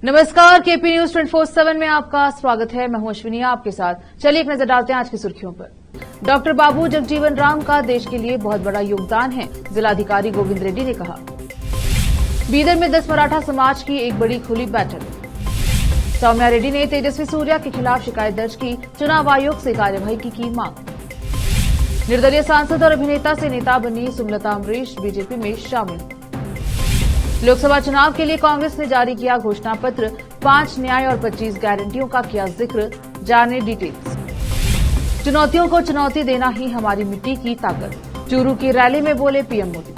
नमस्कार, KP news 24/7 में आपका स्वागत है। मैं हूं अश्विनी आपके साथ। चलिए एक नजर डालते हैं आज की सुर्खियों पर। डॉक्टर बाबू जगजीवन राम का देश के लिए बहुत बड़ा योगदान है, जिलाधिकारी गोविंद रेड्डी ने कहा। बीदर में 10 मराठा समाज की एक बड़ी खुली बैठक। सौम्या रेड्डी ने तेजस्वी सूर्या के खिलाफ शिकायत दर्ज की, चुनाव आयोग से कार्यवाही की मांग। निर्दलीय सांसद और अभिनेता से नेता बनी सुमलता अमरीश बीजेपी में शामिल। लोकसभा चुनाव के लिए कांग्रेस ने जारी किया घोषणा पत्र, 5 न्याय और 25 गारंटियों का किया जिक्र, जाने डिटेल्स। चुनौतियों को चुनौती देना ही हमारी मिट्टी की ताकत, चूरू की रैली में बोले पीएम मोदी।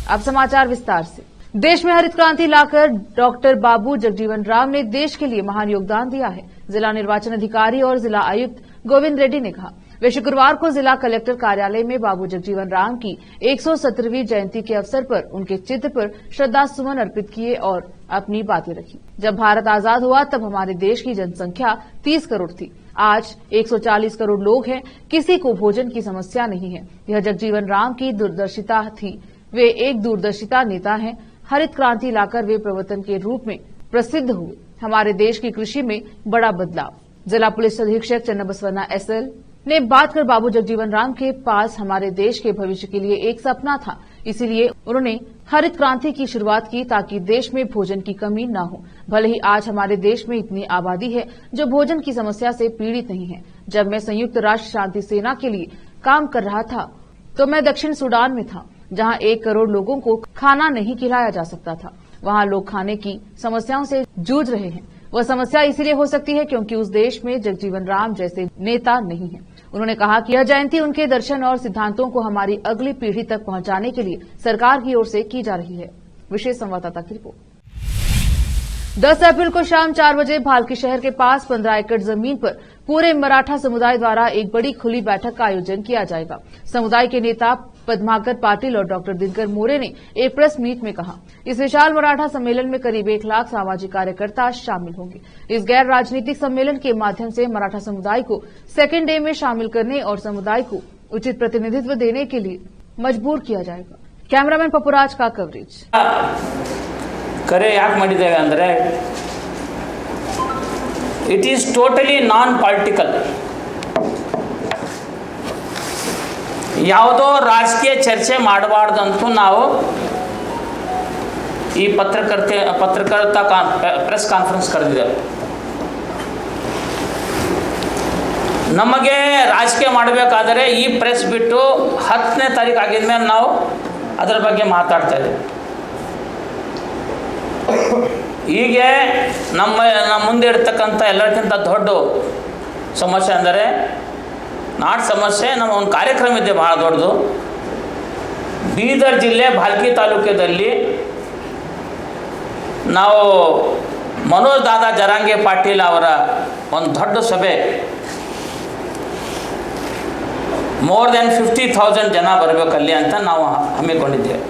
अब समाचार विस्तार से। देश में हरित क्रांति लाकर डॉक्टर बाबू जगजीवन राम ने देश के लिए महान योगदान दिया है, जिला निर्वाचन अधिकारी और जिला आयुक्त गोविंद रेड्डी ने कहा। वे शुक्रवार को जिला कलेक्टर कार्यालय में बाबू जगजीवन राम की 117वीं जयंती के अवसर पर उनके चित्र पर श्रद्धा सुमन अर्पित किए और अपनी बातें रखी। जब भारत आजाद हुआ तब हमारे देश की जनसंख्या 30 करोड़ थी। आज 140 करोड़ लोग हैं, किसी को भोजन की समस्या नहीं है। यह जगजीवन राम की दूरदर्शिता थी। वे एक दूरदर्शिता नेता हैं। हरित क्रांति लाकर वे प्रवर्तन के रूप में प्रसिद्ध हुए। हमारे देश की कृषि में बड़ा बदलाव। जिला पुलिस अधीक्षक चन्नबसवन्ना एसएल ने बात कर बाबू जगजीवन राम के पास हमारे देश के भविष्य के लिए एक सपना था, इसीलिए उन्होंने हरित क्रांति की शुरुआत की ताकि देश में भोजन की कमी न हो। भले ही आज हमारे देश में इतनी आबादी है जो भोजन की समस्या से पीड़ित नहीं है। जब मैं संयुक्त राष्ट्र शांति सेना के लिए काम कर रहा था तो मैं दक्षिण सूडान में था, जहां 1 करोड़ लोगों को खाना नहीं खिलाया जा सकता था। वहां लोग खाने की समस्याओं से जूझ रहे हैं। वह समस्या इसलिए हो सकती है क्योंकि उस देश में जगजीवन राम जैसे नेता नहीं है। उन्होंने कहा कि यह जयंती उनके दर्शन और सिद्धांतों को हमारी अगली पीढ़ी तक पहुंचाने के लिए सरकार की ओर से की जा रही है। विशेष संवाददाता की रिपोर्ट। 10 अप्रैल को शाम 4 बजे भालकी शहर के पास 15 एकड़ जमीन पर पूरे मराठा समुदाय द्वारा एक बड़ी खुली बैठक का आयोजन किया जाएगा। समुदाय के नेता पद्माकर पाटिल और डॉक्टर दिनकर मोरे ने एक प्रेस मीट में कहा, इस विशाल मराठा सम्मेलन में करीब 1 लाख सामाजिक कार्यकर्ता शामिल होंगे। इस गैर राजनीतिक सम्मेलन के माध्यम से मराठा समुदाय को सेकेंड डे में शामिल करने और समुदाय को उचित प्रतिनिधित्व देने के लिए मजबूर किया जाएगा। कैमरामैन पपुराज का कवरेज। ಕರೆ ಯಾಕೆ ಮಾಡಿದ್ದೇವೆ ಅಂದರೆ it is totally non political. ಯಾವುದೋ ರಾಜಕೀಯ ಚರ್ಚೆ ಮಾಡಬಾರ್ದಂತೂ ನಾವು ಈ ಪತ್ರಕರ್ತ ಪ್ರೆಸ್ ಕಾನ್ಫರೆನ್ಸ್ ಕರೆದಿದ್ದೇವೆ. ನಮಗೆ ರಾಜಕೀಯ ಮಾಡಬೇಕಾದರೆ ಈ ಪ್ರೆಸ್ ಬಿಟ್ಟು 10ನೇ ತಾರೀಕು ಆಗಿದ ಮೇಲೆ ನಾವು ಅದರ ಬಗ್ಗೆ ಮಾತಾಡ್ತಾ ಇದ್ದೇವೆ. ಹೀಗೆ ನಮ್ಮ ಮುಂದೆ ಇರ್ತಕ್ಕಂಥ ಎಲ್ಲರಿಗಿಂತ ದೊಡ್ಡ ಸಮಸ್ಯೆ ಅಂದರೆ ನಾಟ್ ಸಮಸ್ಯೆ, ನಮ್ಮ ಒಂದು ಕಾರ್ಯಕ್ರಮ ಇದೆ ಭಾಳ ದೊಡ್ಡದು. ಬೀದರ್ ಜಿಲ್ಲೆ ಭಾಲ್ಕಿ ತಾಲೂಕದಲ್ಲಿ ನಾವು ಮನೋಜ್ ದಾದಾ ಜರಾಂಗೆ ಪಾಟೀಲ್ ಅವರ ಒಂದು ದೊಡ್ಡ ಸಭೆ, ಮೋರ್ ದೆನ್ 50,000 ಜನ ಬರಬೇಕಲ್ಲಿ ಅಂತ ನಾವು ಹಮ್ಮಿಕೊಂಡಿದ್ದೇವೆ.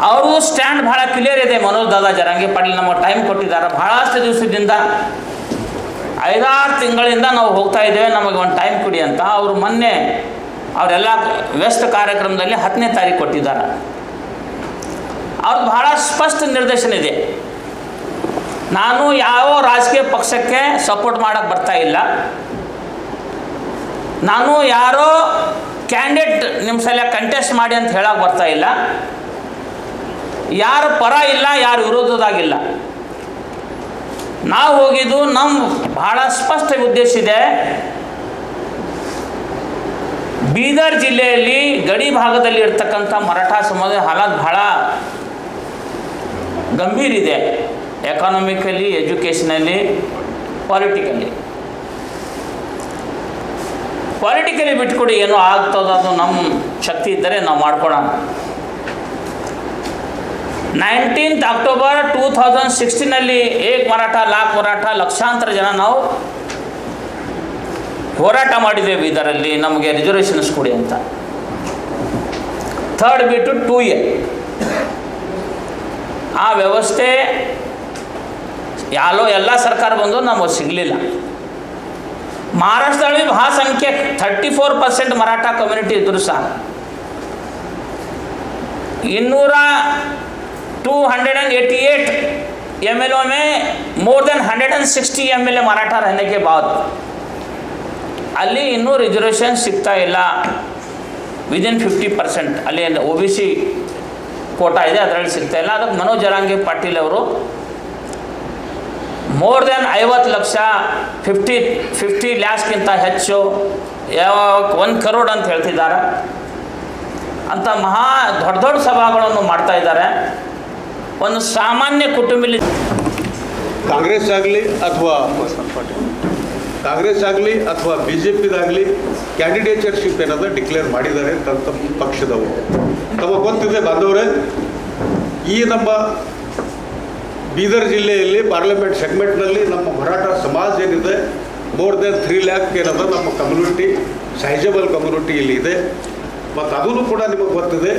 ಅವರು ಸ್ಟ್ಯಾಂಡ್ ಭಾಳ ಕ್ಲಿಯರ್ ಇದೆ. ಮನೋಜ್ ದಾದಾ ಜರಾಂಗೆ ಪಾಟೀಲ್ ನಮಗೆ ಟೈಮ್ ಕೊಟ್ಟಿದ್ದಾರೆ. ಭಾಳಷ್ಟು ದಿವಸದಿಂದ 5-6 ತಿಂಗಳಿಂದ ನಾವು ಹೋಗ್ತಾ ಇದ್ದೇವೆ, ನಮಗೆ ಒಂದು ಟೈಮ್ ಕೊಡಿ ಅಂತ. ಅವರು ಮೊನ್ನೆ ಅವರೆಲ್ಲ ವ್ಯಸ್ತ ಕಾರ್ಯಕ್ರಮದಲ್ಲಿ 10ನೇ ತಾರೀಕು ಕೊಟ್ಟಿದ್ದಾರೆ. ಅವ್ರದ್ದು ಭಾಳ ಸ್ಪಷ್ಟ ನಿರ್ದೇಶನ ಇದೆ. ನಾನು ಯಾವ ರಾಜಕೀಯ ಪಕ್ಷಕ್ಕೆ ಸಪೋರ್ಟ್ ಮಾಡೋಕ್ಕೆ ಬರ್ತಾ ಇಲ್ಲ. ನಾನು ಯಾರೋ ಕ್ಯಾಂಡಿಡೇಟ್ ನಿಮ್ಮ ಸಲ ಕಂಟೆಸ್ಟ್ ಮಾಡಿ ಅಂತ ಹೇಳೋಕೆ ಬರ್ತಾ ಇಲ್ಲ. ಯಾರು ಪರ ಇಲ್ಲ, ಯಾರು ವಿರೋಧದಾಗಿಲ್ಲ. ನಾವು ಹೋಗಿದ್ದು ನಮ್ಮ ಭಾಳ ಸ್ಪಷ್ಟ ಉದ್ದೇಶ ಇದೆ. ಬೀದರ್ ಜಿಲ್ಲೆಯಲ್ಲಿ ಗಡಿ ಭಾಗದಲ್ಲಿ ಇರ್ತಕ್ಕಂಥ ಮರಾಠಾ ಸಮುದಾಯ ಹಾಲಾತ್ ಭಾಳ ಗಂಭೀರ ಇದೆ. ಎಕಾನಮಿಕಲಿ, ಎಜುಕೇಷನಲ್ಲಿ, ಪಾಲಿಟಿಕಲಿ ಬಿಟ್ಕೊಡಿ, ಏನೋ ಆಗ್ತದೆ, ಅದು ನಮ್ಮ ಶಕ್ತಿ ಇದ್ದರೆ ನಾವು ಮಾಡ್ಕೊಳ್ಳೋಣ. 19 ಅಕ್ಟೋಬರ್ 2016 ಏಕ್ ಮರಾಠ ಲಾಖ್ ಮರಾಠ ಲಕ್ಷಾಂತರ ಜನ ನಾವು ಹೋರಾಟ ಮಾಡಿದ್ದೇವೆ ಬೀದರಲ್ಲಿ, ನಮಗೆ ರಿಸರ್ವೇಷನ್ಸ್ ಕೊಡಿ ಅಂತ. 3rd ಬಿಟ್ಟು 2A ಆ ವ್ಯವಸ್ಥೆ ಎಲ್ಲ ಸರ್ಕಾರ ಬಂದು ನಮಗೆ ಸಿಗಲಿಲ್ಲ. महाराष्ट्रातील बहुसंख्यक 34% मराठा कम्युनिटी इದ್ರು ಸಹ 288 एमएलओ में मोर देन 160 एमएलए मराठा रहने के बाद ಅಲ್ಲಿ ಇನ್ನೂ ರಿಸರ್ವೇಷನ್ ಸಿಗ್ತಾ ಇಲ್ಲ. ವಿದಿನ್ 50% ಅಲ್ಲಿ OBC ಕೋಟಾ ಇದೆ, ಅದರಲ್ಲಿ ಸಿಗ್ತಾ ಇಲ್ಲ. ಅದಕ್ಕೆ ಮನೋಜ್ ಜರಾಂಗೆ ಪಾಟೀಲ್ ಅವರು ಮೋರ್ ದೆನ್ 50 ಲಕ್ಷ 50 ಲ್ಯಾಕ್ಸ್ಗಿಂತ ಹೆಚ್ಚು 1 ಕರೋಡ್ ಅಂತ ಹೇಳ್ತಿದ್ದಾರೆ. ಅಂತ ಮಹಾ ದೊಡ್ಡ ದೊಡ್ಡ ಸಭಾಗಳನ್ನು ಮಾಡ್ತಾ ಇದ್ದಾರೆ. ಒಂದು ಸಾಮಾನ್ಯ ಕುಟುಂಬದಲ್ಲಿ ಕಾಂಗ್ರೆಸ್ ಆಗಲಿ ಅಥವಾ BJPದಾಗಲಿ ಕ್ಯಾಂಡಿಡೇಚರ್ಶಿಪ್ ಏನಾದರೂ ಡಿಕ್ಲೇರ್ ಮಾಡಿದ್ದಾರೆ ತಮ್ಮ ಪಕ್ಷದವರು. ತಮಗೆ ಗೊತ್ತಿದೆ ಬಾಂಧವರೇ, ಈ ನಮ್ಮ ಬೀದರ್ ಜಿಲ್ಲೆಯಲ್ಲಿ ಪಾರ್ಲಿಮೆಂಟ್ ಸೆಗ್ಮೆಂಟ್ನಲ್ಲಿ ನಮ್ಮ ಮರಾಠ ಸಮಾಜ ಏನಿದೆ ಮೋರ್ ದೆನ್ 3 ಲ್ಯಾಕ್ ಏನದ ನಮ್ಮ ಕಮ್ಯುನಿಟಿ, ಸೈಜಬಲ್ ಕಮ್ಯುನಿಟಿ ಇಲ್ಲಿ ಇದೆ. ಮತ್ತು ಅದೂ ಕೂಡ ನಿಮಗೆ ಗೊತ್ತಿದೆ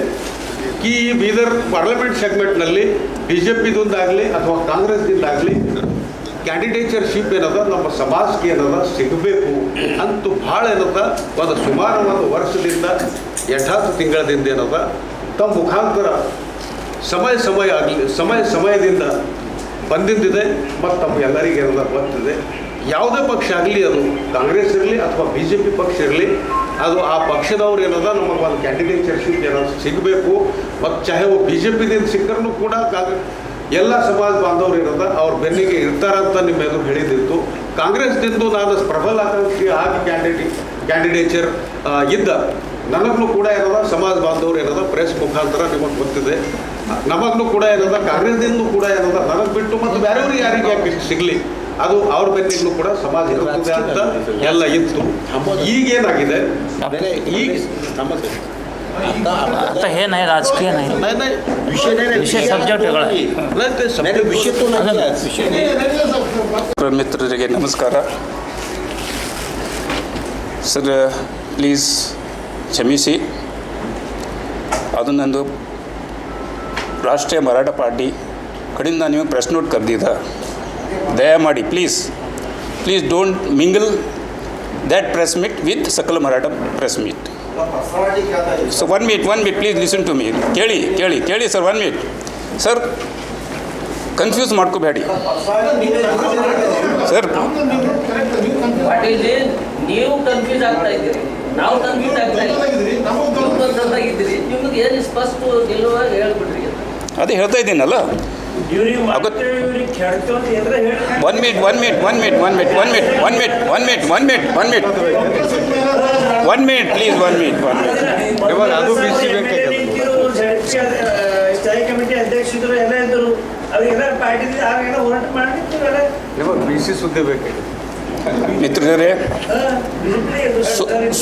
ಈ ಬೀದರ್ ಪಾರ್ಲಿಮೆಂಟ್ ಸೆಗ್ಮೆಂಟ್ನಲ್ಲಿ BJPದಿಂದಾಗಲಿ ಅಥವಾ ಕಾಂಗ್ರೆಸ್ದಿಂದಾಗಲಿ ಕ್ಯಾಂಡಿಡೇಚರ್ಶಿಪ್ ಏನದ ನಮ್ಮ ಸಮಾಜಕ್ಕೆ ಏನದ ಸಿಗಬೇಕು ಅಂತೂ ಭಾಳ ಏನದ ಒಂದು ಸುಮಾರು ಒಂದು ವರ್ಷದಿಂದ 8 ತಿಂಗಳದಿಂದ ಏನದ ತಮ್ಮ ಮುಖಾಂತರ ಸಮಯದಿಂದ ಬಂದಿದ್ದಿದೆ. ಮತ್ತು ತಮ್ಮ ಎಲ್ಲರಿಗೆ ಏನದ ಗೊತ್ತಿದೆ. ಯಾವುದೇ ಪಕ್ಷ ಆಗಲಿ, ಅದು ಕಾಂಗ್ರೆಸ್ ಇರಲಿ ಅಥವಾ BJP ಪಕ್ಷ ಇರಲಿ, ಅದು ಆ ಪಕ್ಷದವ್ರು ಏನದ ನಮಗೆ ಒಂದು ಕ್ಯಾಂಡಿಡೇಚರ್ಶಿಪ್ ಏನದು ಸಿಗಬೇಕು. ಮತ್ತು ಚಾಹೆ BJPದಿಂದ ಸಿಕ್ಕರೂ ಕೂಡ ಎಲ್ಲ ಸಮಾಜ ಬಾಂಧವರು ಏನದ ಅವ್ರ ಬೆನ್ನಿಗೆ ಇರ್ತಾರಂತ ನಿಮ್ಮ ಎದುರು ಹೇಳಿದಿತ್ತು. ಕಾಂಗ್ರೆಸ್ದಿಂದ ನಾನು ಪ್ರಬಲ ಆಕಾಂಕ್ಷಿ ಆಗಿ ಕ್ಯಾಂಡಿಡೇಚರ್ ಇದ್ದ ನನಗೂ ಕೂಡ ಏನದ ಸಮಾಜ ಬಾಂಧವರು ಏನದ ಪ್ರೆಸ್ ಮುಖಾಂತರ ನಿಮಗೆ ಗೊತ್ತಿದೆ. ನಮಗೂ ಕೂಡ ಏನದ ಕಾಂಗ್ರೆಸ್ದಿಂದ ಕೂಡ ಏನದ ನನಗೆ ಬಿಟ್ಟು ಮತ್ತು ಬೇರೆಯವ್ರಿಗೆ ಯಾರಿಗೆ ಯಾಕೆ ಸಿಗಲಿ, ಅದು ಅವ್ರ ಬೆನ್ನಿಗೂ ಕೂಡ ಸಮಾಜ ಇರುತ್ತದೆ ಅಂತ ಎಲ್ಲ ಇತ್ತು. ಈಗೇನಾಗಿದೆ, ಈಗ आता हे नाही, राजकीय नाही, विषय सब्जेक्ट वेगळा आहे. ಮಿತ್ರರಿಗೆ ನಮಸ್ಕಾರ. ಸರ್ ಪ್ಲೀಸ್ ಕ್ಷಮಿಸಿ, ಅದು ನಂದು ರಾಷ್ಟ್ರೀಯ ಮರಾಠ ಪಾರ್ಟಿ ಕಡೆಯಿಂದ ನೀವು ಪ್ರೆಸ್ ನೋಟ್ ಕರೆದಿದ್ದ. ದಯಮಾಡಿ please don't mingle that press meet with ಸಕಲ Maratha press meet. So one minute please listen to me. ಕೇಳಿ ಸರ್, 1 minute ಸರ್. ಕನ್ಫ್ಯೂಸ್ ಮಾಡ್ಕೋಬೇಡಿ ಸರ್. ನೀವು ಕನ್ಫ್ಯೂಸ್ ಆಗ್ತಾ ಇದ್ದೀರಿ, ನಾವು ಕನ್ಫ್ಯೂಸ್ ಆಗ್ತಾ ಇದ್ದೀರಿ. ನಿಮ್ಗೆ ಏನು ಸ್ಪಷ್ಟ ಗೆಲ್ಲುವಾಗ ಹೇಳ್ಬಿಡ್ರಿ. ಅದೇ ಹೇಳ್ತಾ ಇದ್ದೀನಲ್ಲ. 1 minute ಪ್ಲೀಸ್. 1 minute. ಇವಾಗ ಅದು BC ಸ್ಥಾಯಿ ಕಮಿಟಿ ಅಧ್ಯಕ್ಷರು ಎಲ್ಲ ಇದ್ದರು. ಅವರಿಗೆಲ್ಲ ಪಾರ್ಟಿ ಆಗೆಲ್ಲ ಹೋರಾಟ ಮಾಡಿರ್ತೀವಲ್ಲ. ಇವಾಗ BC ಸುದ್ದಿ ಬೇಕಾಗಿದೆ. ಮಿತ್ರರೇ,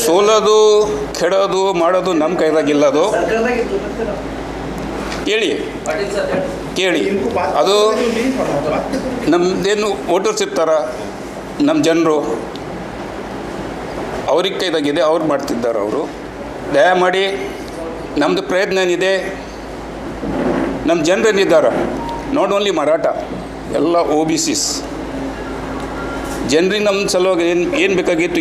ಸೋಲೋದು ಕೆಡೋದು ಮಾಡೋದು ನಮ್ಮ ಕೈದಾಗಿಲ್ಲ. ಅದು ಕೇಳಿ ಅದು ನಮ್ಮದೇನು ವೋಟರ್ಸ್ ಇರ್ತಾರ, ನಮ್ಮ ಜನರು, ಅವ್ರಿಗೆ ಕೈದಾಗಿದೆ, ಅವ್ರು ಮಾಡ್ತಿದ್ದಾರೆ. ಅವರು ದಯಮಾಡಿ ನಮ್ಮದು ಪ್ರಯತ್ನ ಏನಿದೆ, ನಮ್ಮ ಜನರೇನಿದ್ದಾರೆ, ನಾಟ್ ಓನ್ಲಿ ಮರಾಠ, ಎಲ್ಲ OBCs ಜನರಿಗೆ ನಮ್ಮ ಸಲುವಾಗಿ ಏನು ಬೇಕಾಗಿತ್ತು.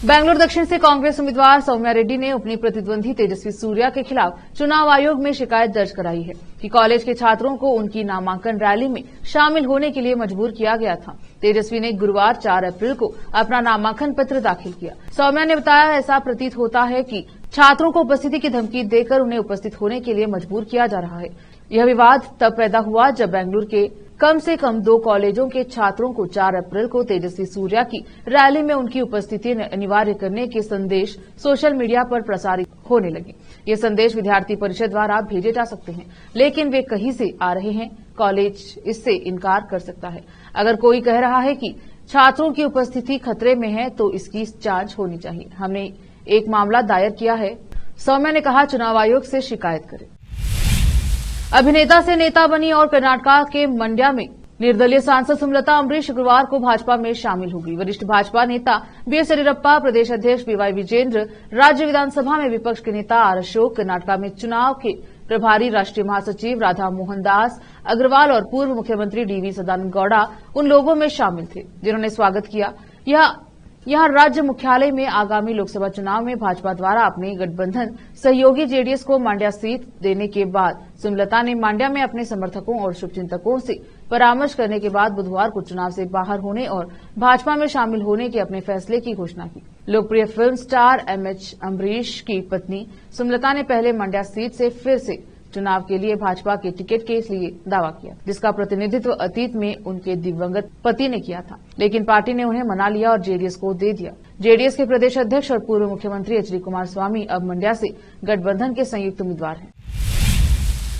बेंगलुरु दक्षिण से कांग्रेस उम्मीदवार सौम्या रेड्डी ने अपनी प्रतिद्वंदी तेजस्वी सूर्या के खिलाफ चुनाव आयोग में शिकायत दर्ज कराई है कि कॉलेज के छात्रों को उनकी नामांकन रैली में शामिल होने के लिए मजबूर किया गया था। तेजस्वी ने गुरुवार 4 अप्रैल को अपना नामांकन पत्र दाखिल किया। सौम्या ने बताया, ऐसा प्रतीत होता है कि छात्रों को उपस्थिति की धमकी देकर उन्हें उपस्थित होने के लिए मजबूर किया जा रहा है। यह विवाद तब पैदा हुआ जब बेंगलुरु के कम से कम 2 कॉलेजों के छात्रों को 4 अप्रैल को तेजस्वी सूर्या की रैली में उनकी उपस्थिति अनिवार्य करने के संदेश सोशल मीडिया पर प्रसारित होने लगे। ये संदेश विद्यार्थी परिषद द्वारा भेजे जा सकते हैं, लेकिन वे कहीं से आ रहे हैं, कॉलेज इससे इनकार कर सकता है। अगर कोई कह रहा है कि छात्रों की उपस्थिति खतरे में है तो इसकी जांच होनी चाहिए। हमने एक मामला दायर किया है, सौम्या ने कहा। चुनाव आयोग से शिकायत करें। अभिनेता से नेता बनी और कर्नाटक के मंड्या में निर्दलीय सांसद सुमलता अम्बरीश शुक्रवार को भाजपा में शामिल हो गई। वरिष्ठ भाजपा नेता BS येदियुरप्पा, प्रदेश अध्यक्ष BY विजेंद्र, राज्य विधानसभा में विपक्ष के नेता R अशोक, कर्नाटक में चुनाव के प्रभारी राष्ट्रीय महासचिव राधा मोहन दास अग्रवाल और पूर्व मुख्यमंत्री DV सदानंद गौड़ा उन लोगों में शामिल थे जिन्होंने स्वागत किया यहाँ राज्य मुख्यालय में आगामी लोकसभा चुनाव में भाजपा द्वारा अपने गठबंधन सहयोगी जेडीएस को मांड्या सीट देने के बाद सुमलता ने मांड्या में अपने समर्थकों और शुभचिंतकों से परामर्श करने के बाद बुधवार को चुनाव से बाहर होने और भाजपा में शामिल होने के अपने फैसले की घोषणा की। लोकप्रिय फिल्म स्टार एमएच अम्बरीश की पत्नी सुमलता ने पहले मांड्या सीट से फिर से चुनाव के लिए भाजपा के टिकट के लिए दावा किया, जिसका प्रतिनिधित्व अतीत में उनके दिवंगत पति ने किया था, लेकिन पार्टी ने उन्हें मना लिया और जेडीएस को दे दिया। जेडीएस के प्रदेश अध्यक्ष और पूर्व मुख्यमंत्री एच डी कुमारस्वामी अब मंड्या से गठबंधन के संयुक्त उम्मीदवार हैं।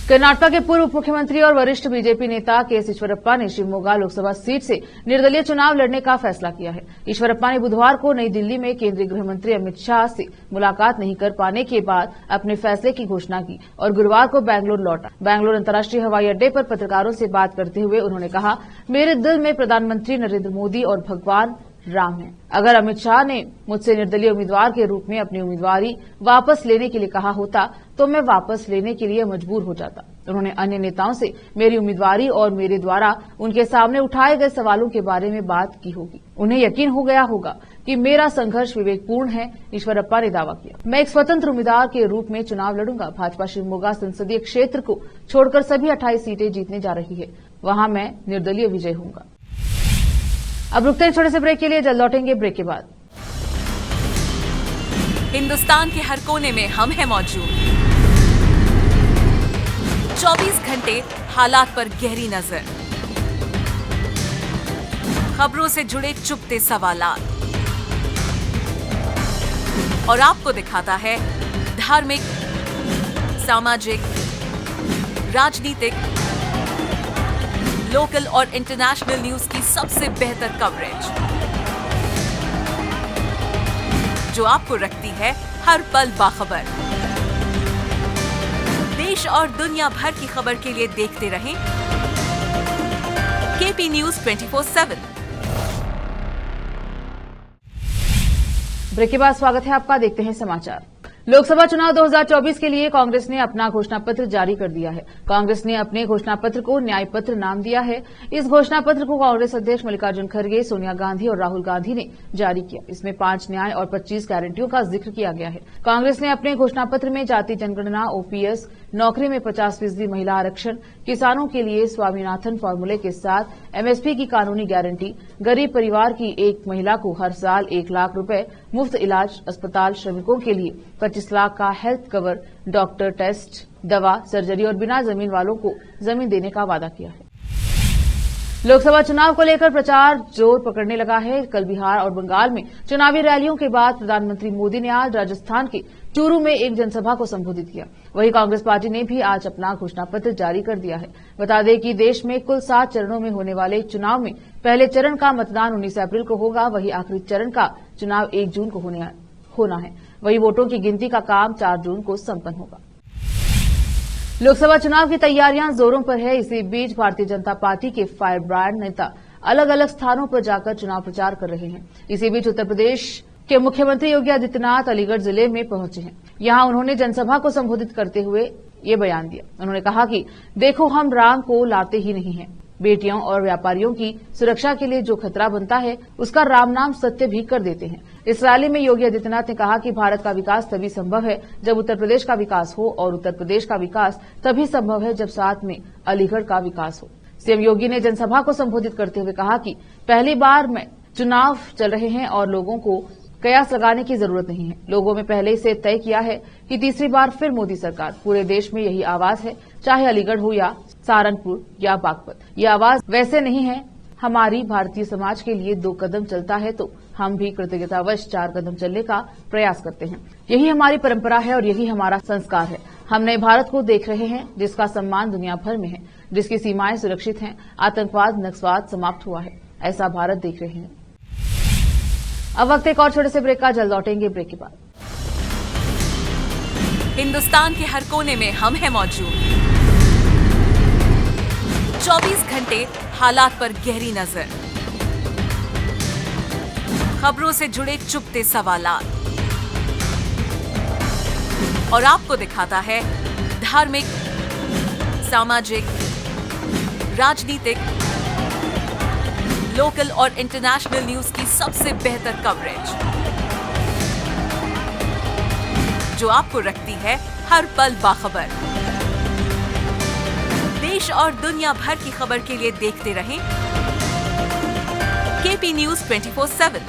कर्नाटक के पूर्व उप मुख्यमंत्री और वरिष्ठ बीजेपी नेता केएस ईश्वरप्पा ने शिवमोगा लोकसभा सीट से निर्दलीय चुनाव लड़ने का फैसला किया है। ईश्वरप्पा ने बुधवार को नई दिल्ली में केंद्रीय गृह मंत्री अमित शाह से मुलाकात नहीं कर पाने के बाद अपने फैसले की घोषणा की और गुरुवार को बैंगलोर लौटा। बैंगलोर अंतर्राष्ट्रीय हवाई अड्डे पर पत्रकारों से बात करते हुए उन्होंने कहा, मेरे दिल में प्रधानमंत्री नरेंद्र मोदी और भगवान राम है। अगर अमित शाह ने मुझसे निर्दलीय उम्मीदवार के रूप में अपनी उम्मीदवारी वापस लेने के लिए कहा होता तो मैं वापस लेने के लिए मजबूर हो जाता। उन्होंने अन्य नेताओं से मेरी उम्मीदवारी और मेरे द्वारा उनके सामने उठाए गए सवालों के बारे में बात की होगी। उन्हें यकीन हो गया होगा कि मेरा संघर्ष विवेकपूर्ण है, ईश्वरप्पा ने दावा किया। मैं एक स्वतंत्र उम्मीदवार के रूप में चुनाव लड़ूंगा। भाजपा शिवमोगा संसदीय क्षेत्र को छोड़कर सभी 28 सीटें जीतने जा रही है। वहां मैं निर्दलीय विजय होऊंगा। अब रुकते हैं छोटे से ब्रेक के लिए, जल्द लौटेंगे ब्रेक के बाद। हिंदुस्तान के हर कोने में हम हैं मौजूद। 24 घंटे हालात पर गहरी नजर, खबरों से जुड़े चुपते सवालात और आपको दिखाता है धार्मिक, सामाजिक, राजनीतिक, लोकल और इंटरनेशनल न्यूज की सबसे बेहतर कवरेज जो आपको रखती है हर पल बाखबर। देश और दुनिया भर की खबर के लिए देखते रहें केपी न्यूज 24/7। ब्रेक के बाद स्वागत है आपका, देखते हैं समाचार। लोकसभा चुनाव 2024 के लिए कांग्रेस ने अपना घोषणा पत्र जारी कर दिया है। कांग्रेस ने अपने घोषणा पत्र को न्याय पत्र नाम दिया है। इस घोषणा पत्र को कांग्रेस अध्यक्ष मल्लिकार्जुन खड़गे, सोनिया गांधी और राहुल गांधी ने जारी किया। इसमें 5 न्याय और 25 गारंटियों का जिक्र किया गया है। कांग्रेस ने अपने घोषणा पत्र में जाति जनगणना, ओपीएस, नौकरी में 50% महिला आरक्षण, किसानों के लिए स्वामीनाथन फॉर्मूले के साथ एमएसपी की कानूनी गारंटी, गरीब परिवार की एक महिला को हर साल 1 लाख रुपए मुफ्त इलाज, अस्पताल श्रमिकों के लिए 25 लाख का हेल्थ कवर, डॉक्टर, टेस्ट, दवा, सर्जरी और बिना जमीन वालों को जमीन देने का वादा किया है। लोकसभा चुनाव को लेकर प्रचार जोर पकड़ने लगा है। कल बिहार और बंगाल में चुनावी रैलियों के बाद प्रधानमंत्री मोदी ने आज राजस्थान के चूरू में एक जनसभा को संबोधित किया। वहीं कांग्रेस पार्टी ने भी आज अपना घोषणा पत्र जारी कर दिया है। बता दें कि देश में कुल 7 चरणों में होने वाले चुनाव में पहले चरण का मतदान 19 अप्रैल को होगा। वहीं आखिरी चरण का चुनाव 1 जून को होना है। वहीं वोटों की गिनती का काम 4 जून को संपन्न होगा। लोकसभा चुनाव की तैयारियां जोरों पर है। इसी बीच भारतीय जनता पार्टी के फायर ब्रांड नेता अलग अलग स्थानों पर जाकर चुनाव प्रचार कर रहे हैं। इसी बीच उत्तर प्रदेश के मुख्यमंत्री योगी आदित्यनाथ अलीगढ़ जिले में पहुंचे हैं। यहां उन्होंने जनसभा को संबोधित करते हुए ये बयान दिया। उन्होंने कहा कि देखो, हम राम को लाते ही नहीं हैं। बेटियों और व्यापारियों की सुरक्षा के लिए जो खतरा बनता है उसका राम नाम सत्य भी कर देते हैं। इस रैली में योगी आदित्यनाथ ने कहा कि भारत का विकास तभी संभव है जब उत्तर प्रदेश का विकास हो और उत्तर प्रदेश का विकास तभी संभव है जब साथ में अलीगढ़ का विकास हो। सीएम योगी ने जनसभा को संबोधित करते हुए कहा कि पहली बार में चुनाव चल रहे हैं और लोगों को कयास लगाने की जरूरत नहीं है। लोगों में पहले से तय किया है कि तीसरी बार फिर मोदी सरकार। पूरे देश में यही आवाज है, चाहे अलीगढ़ हो या सहारनपुर या बागपत। ये आवाज वैसे नहीं है। हमारी भारतीय समाज के लिए 2 कदम चलता है तो हम भी कृतज्ञतावश 4 कदम चलने का प्रयास करते हैं। यही हमारी परंपरा है और यही हमारा संस्कार है। हम नए भारत को देख रहे हैं जिसका सम्मान दुनिया भर में है, जिसकी सीमाएं सुरक्षित हैं, आतंकवाद, नक्सलवाद समाप्त हुआ है। ऐसा भारत देख रहे हैं। अब वक्त एक और छोटे से ब्रेक का, जल्द लौटेंगे ब्रेक के बाद। हिंदुस्तान के हर कोने में हम हैं मौजूद। 24 घंटे हालात पर गहरी नजर, खबरों से जुड़े चुपते सवालात और आपको दिखाता है धार्मिक, सामाजिक, राजनीतिक, लोकल और इंटरनेशनल न्यूज की सबसे बेहतर कवरेज, जो आपको रखती है हर पल बाखबर। देश और दुनिया भर की खबर के लिए देखते रहें केपी न्यूज 24/7।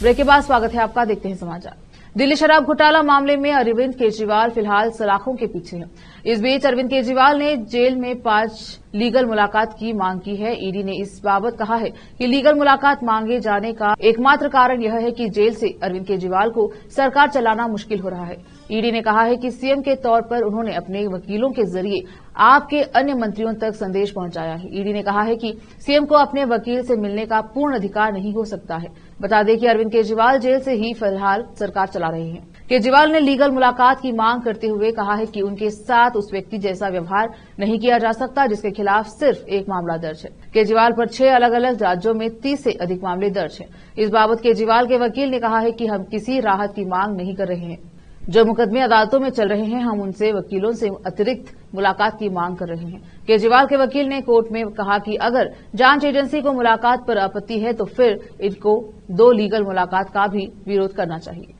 ब्रेक के बाद स्वागत है आपका, देखते हैं समाचार। दिल्ली शराब घोटाला मामले में अरविंद केजरीवाल फिलहाल सलाखों के पीछे हैं। इस बीच अरविंद केजरीवाल ने जेल में 5 लीगल मुलाकात की मांग की है। ईडी ने इस बाबत कहा है कि लीगल मुलाकात मांगे जाने का एकमात्र कारण यह है कि जेल से अरविंद केजरीवाल को सरकार चलाना मुश्किल हो रहा है। ईडी ने कहा है कि सीएम के तौर पर उन्होंने अपने वकीलों के जरिए आपके अन्य मंत्रियों तक संदेश पहुंचाया है। ईडी ने कहा है कि सीएम को अपने वकील से मिलने का पूर्ण अधिकार नहीं हो सकता है। बता दें कि अरविंद केजरीवाल जेल से ही फिलहाल सरकार चला रहे हैं। केजरीवाल ने लीगल मुलाकात की मांग करते हुए कहा है कि उनके साथ उस व्यक्ति जैसा व्यवहार नहीं किया जा सकता जिसके खिलाफ सिर्फ एक मामला दर्ज है। केजरीवाल पर 6 अलग अलग राज्यों में 30 से अधिक मामले दर्ज हैं। इस बाबत केजरीवाल के वकील ने कहा है कि हम किसी राहत की मांग नहीं कर रहे हैं। जो मुकदमे अदालतों में चल रहे हैं, हम उनसे वकीलों से अतिरिक्त मुलाकात की मांग कर रहे हैं। केजरीवाल के वकील ने कोर्ट में कहा कि अगर जांच एजेंसी को मुलाकात पर आपत्ति है तो फिर इनको 2 लीगल मुलाकात का भी विरोध करना चाहिए।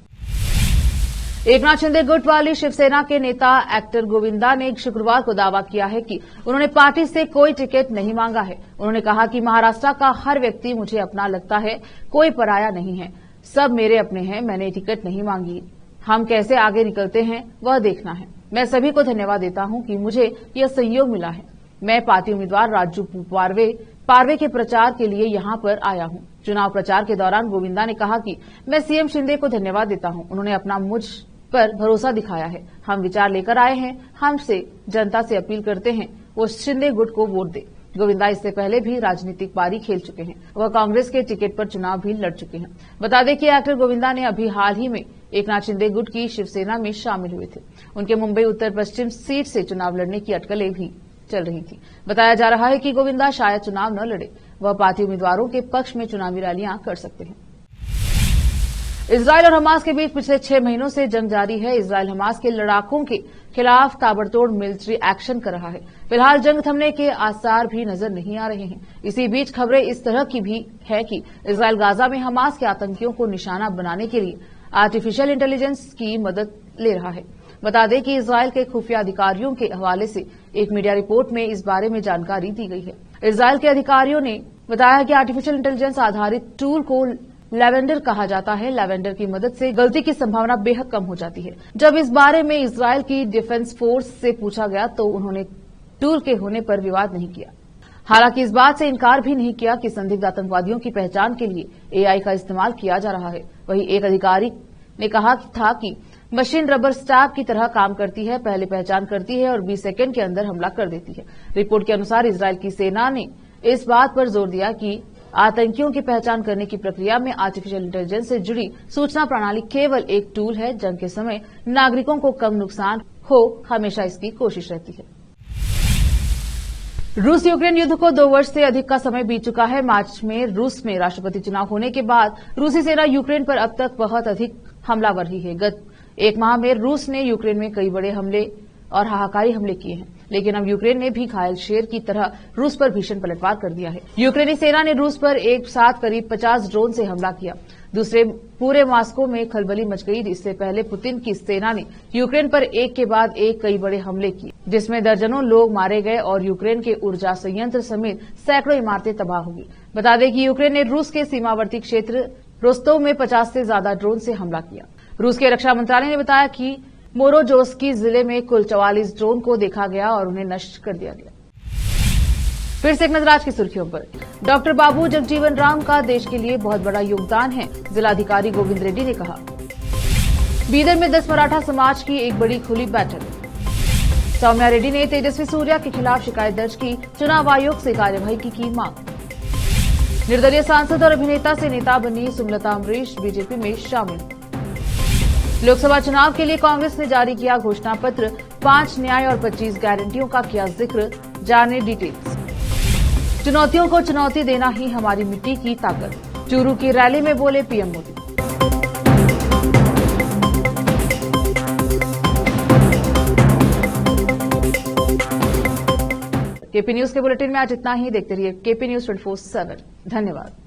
एकनाथ शिंदे गुट वाली शिवसेना के नेता एक्टर गोविंदा ने शुक्रवार को दावा किया है कि उन्होंने पार्टी से कोई टिकट नहीं मांगा है। उन्होंने कहा कि महाराष्ट्र का हर व्यक्ति मुझे अपना लगता है, कोई पराया नहीं है, सब मेरे अपने हैं, मैंने टिकट नहीं मांगी। हम कैसे आगे निकलते हैं वह देखना है। मैं सभी को धन्यवाद देता हूं कि मुझे यह सहयोग मिला है। मैं पार्टी उम्मीदवार राजू पारवे के प्रचार के लिए यहां पर आया हूं। चुनाव प्रचार के दौरान गोविंदा ने कहा कि मैं सीएम शिंदे को धन्यवाद देता हूं, उन्होंने अपना मुझ पर भरोसा दिखाया है। हम विचार लेकर आए हैं, हमसे जनता से अपील करते हैं वो शिंदे गुट को वोट दे। गोविंदा इससे पहले भी राजनीतिक पारी खेल चुके हैं। वह कांग्रेस के टिकट पर चुनाव भी लड़ चुके हैं। बता दें कि एक्टर गोविंदा ने अभी हाल ही में एकनाथ शिंदे गुट की शिवसेना में शामिल हुए थे। उनके मुंबई उत्तर पश्चिम सीट से चुनाव लड़ने की अटकलें भी चल रही थी। बताया जा रहा है कि गोविंदा शायद चुनाव न लड़े, वह पार्टी उम्मीदवारों के पक्ष में चुनावी रैलियां कर सकते हैं। इजरायल और हमास के बीच पिछले 6 महीनों से जंग जारी है। इजरायल हमास के लड़ाकों के खिलाफ ताबड़तोड़ मिलिट्री एक्शन कर रहा है। फिलहाल जंग थमने के आसार भी नजर नहीं आ रहे हैं। इसी बीच खबरें इस तरह की भी है कि इजरायल गाजा में हमास के आतंकियों को निशाना बनाने के लिए आर्टिफिशियल इंटेलिजेंस की मदद ले रहा है। बता दें कि इजरायल के खुफिया अधिकारियों के हवाले से एक मीडिया रिपोर्ट में इस बारे में जानकारी दी गई है। इजरायल के अधिकारियों ने बताया कि आर्टिफिशियल इंटेलिजेंस आधारित टूल को लैवेंडर कहा जाता है। लैवेंडर की मदद से गलती की संभावना बेहद कम हो जाती है। जब इस बारे में इजरायल की डिफेंस फोर्स से पूछा गया तो उन्होंने टूल के होने पर विवाद नहीं किया। हालांकि इस बात से इनकार भी नहीं किया कि संदिग्ध आतंकवादियों की पहचान के लिए एआई का इस्तेमाल किया जा रहा है। वहीं एक अधिकारी ने कहा था कि मशीन रबर स्टैम्प की तरह काम करती है, पहले पहचान करती है और 20 सेकंड के अंदर हमला कर देती है। रिपोर्ट के अनुसार इजरायल की सेना ने इस बात पर जोर दिया कि आतंकियों की पहचान करने की प्रक्रिया में आर्टिफिशियल इंटेलिजेंस से जुड़ी सूचना प्रणाली केवल एक टूल है। जंग के समय नागरिकों को कम नुकसान हो, हमेशा इसकी कोशिश रहती है। रूस यूक्रेन युद्ध को 2 वर्ष से अधिक का समय बीत चुका है। मार्च में रूस में राष्ट्रपति चुनाव होने के बाद रूसी सेना यूक्रेन पर अब तक बहुत अधिक हमलावर रही है। गत 1 माह में रूस ने यूक्रेन में कई बड़े हमले और हाहाकारी हमले किए हैं, लेकिन अब यूक्रेन ने भी घायल शेर की तरह रूस पर भीषण पलटवार कर दिया है। यूक्रेनी सेना ने रूस पर एक साथ करीब 50 ड्रोन से हमला किया। दूसरे पूरे मॉस्को में खलबली मच गई। इससे पहले पुतिन की सेना ने यूक्रेन पर एक के बाद एक कई बड़े हमले किए, जिसमें दर्जनों लोग मारे गए और यूक्रेन के ऊर्जा संयंत्र समेत सैकड़ों इमारतें तबाह हो गई। बता दें कि यूक्रेन ने रूस के सीमावर्ती क्षेत्र रोस्तोव में 50 से ज्यादा ड्रोन से हमला किया। रूस के रक्षा मंत्रालय ने बताया कि मोरोजोस्की जिले में कुल 44 ड्रोन को देखा गया और उन्हें नष्ट कर दिया गया। फिर से एक नजर आज की सुर्खियों पर। डॉक्टर बाबू जगजीवन राम का देश के लिए बहुत बड़ा योगदान है, जिलाधिकारी गोविंद रेड्डी ने कहा। बीदर में 10 मराठा समाज की एक बड़ी खुली बैठक। सौम्या रेड्डी ने तेजस्वी सूर्या के खिलाफ शिकायत दर्ज की, चुनाव आयोग से कार्यवाही की मांग। निर्दलीय सांसद और अभिनेता से नेता बनी सुमलता अमरीश बीजेपी में शामिल। लोकसभा चुनाव के लिए कांग्रेस ने जारी किया घोषणा पत्र, 5 न्याय और 25 गारंटियों का किया जिक्र, जाने डिटेल्स। चुनौतियों को चुनौती देना ही हमारी मिट्टी की ताकत, चूरू की रैली में बोले पीएम मोदी। केपी न्यूज के बुलेटिन में आज इतना ही। देखते रहिए केपी न्यूज 24/7। धन्यवाद।